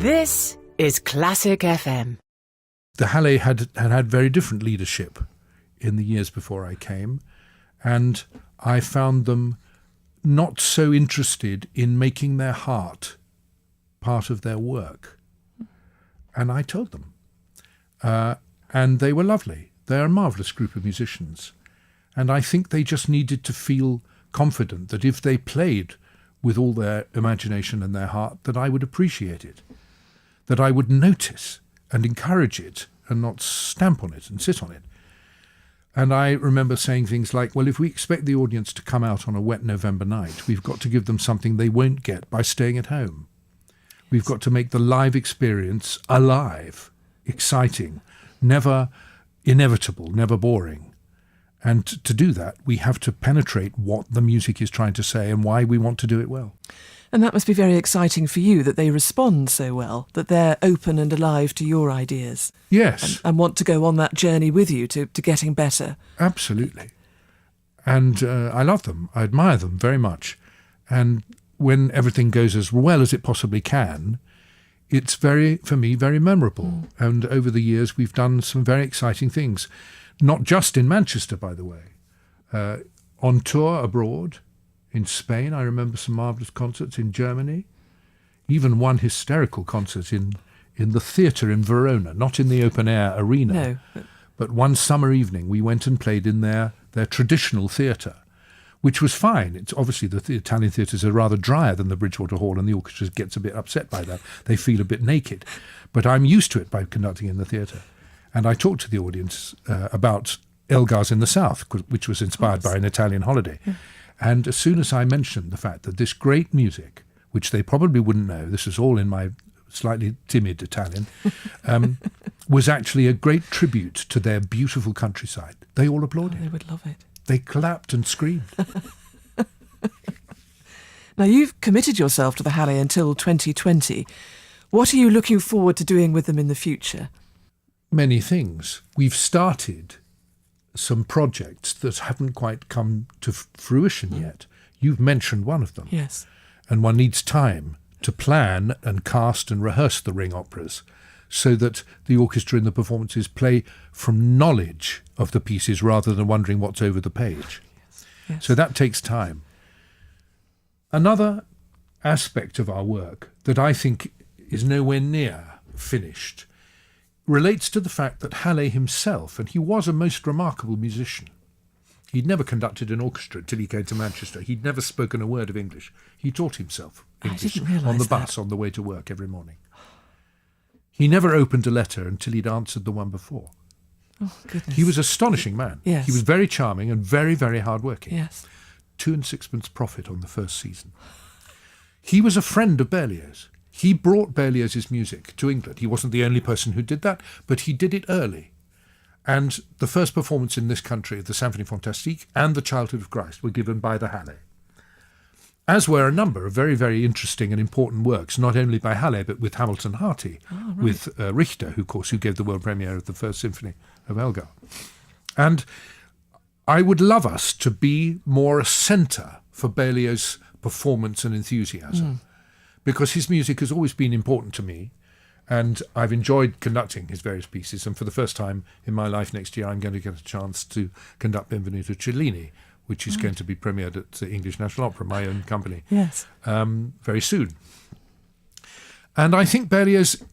This is Classic FM. The Hallé had very different leadership in the years before I came, and I found them not so interested in making their heart part of their work. And I told them. And they were lovely. They're a marvellous group of musicians. And I think they just needed to feel confident that if they played with all their imagination and their heart, that I would appreciate it, that I would notice and encourage it and not stamp on it and sit on it. And I remember saying things like, well, if we expect the audience to come out on a wet November night, we've got to give them something they won't get by staying at home. We've got to make the live experience alive, exciting, never inevitable, never boring. And to do that, we have to penetrate what the music is trying to say and why we want to do it well. And that must be very exciting for you, that they respond so well, that they're open and alive to your ideas. Yes. And want to go on that journey with you to getting better. Absolutely. And I love them. I admire them very much. And when everything goes as well as it possibly can, it's for me, very memorable. And over the years, we've done some very exciting things. Not just in Manchester, by the way. On tour abroad, in Spain, I remember some marvellous concerts. In Germany, even one hysterical concert in the theatre in Verona, not in the open-air arena. No. But one summer evening, we went and played in their traditional theatre, which was fine. It's obviously the Italian theatres are rather drier than the Bridgewater Hall, and the orchestra gets a bit upset by that. They feel a bit naked. But I'm used to it by conducting in the theatre. And I talked to the audience about Elgar's in the South, which was inspired by an Italian holiday. Yeah. And as soon as I mentioned the fact that this great music, which they probably wouldn't know, this was all in my slightly timid Italian, was actually a great tribute to their beautiful countryside, they all applauded. Oh, they would love it. They clapped and screamed. Now, you've committed yourself to the Hallé until 2020. What are you looking forward to doing with them in the future? Many things. We've started some projects that haven't quite come to fruition yet. You've mentioned one of them. Yes. And one needs time to plan and cast and rehearse the ring operas so that the orchestra in the performances play from knowledge of the pieces rather than wondering what's over the page. Yes. So that takes time. Another aspect of our work that I think is nowhere near finished relates to the fact that Hallé himself, and he was a most remarkable musician. He'd never conducted an orchestra until he came to Manchester. He'd never spoken a word of English. He taught himself English on the bus on the way to work every morning. He never opened a letter until he'd answered the one before. Oh, goodness. He was an astonishing man. Yes. He was very charming and very, very hard-working. Yes. 2 and 6pence profit on the first season. He was a friend of Berlioz. He brought Berlioz's music to England. He wasn't the only person who did that, but he did it early. And the first performance in this country of the Symphonie Fantastique and the Childhood of Christ were given by the Hallé. As were a number of very, very interesting and important works, not only by Hallé, but with Hamilton Harty, with Richter, who gave the world premiere of the First Symphony of Elgar. And I would love us to be more a centre for Berlioz's performance and enthusiasm. Because his music has always been important to me, and I've enjoyed conducting his various pieces. And for the first time in my life next year, I'm going to get a chance to conduct Benvenuto Cellini, which is going to be premiered at the English National Opera, my own company, very soon. And I think Berlioz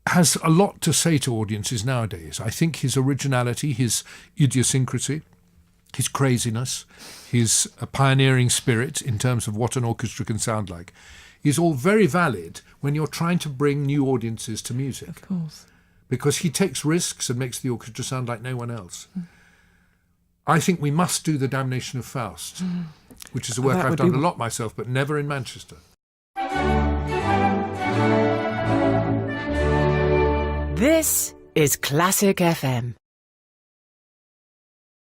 has a lot to say to audiences nowadays. I think his originality, his idiosyncrasy, his craziness, his pioneering spirit in terms of what an orchestra can sound like, is all very valid when you're trying to bring new audiences to music. Of course. Because he takes risks and makes the orchestra sound like no one else. I think we must do The Damnation of Faust, which is a work I've done a lot myself, but never in Manchester. This is Classic FM.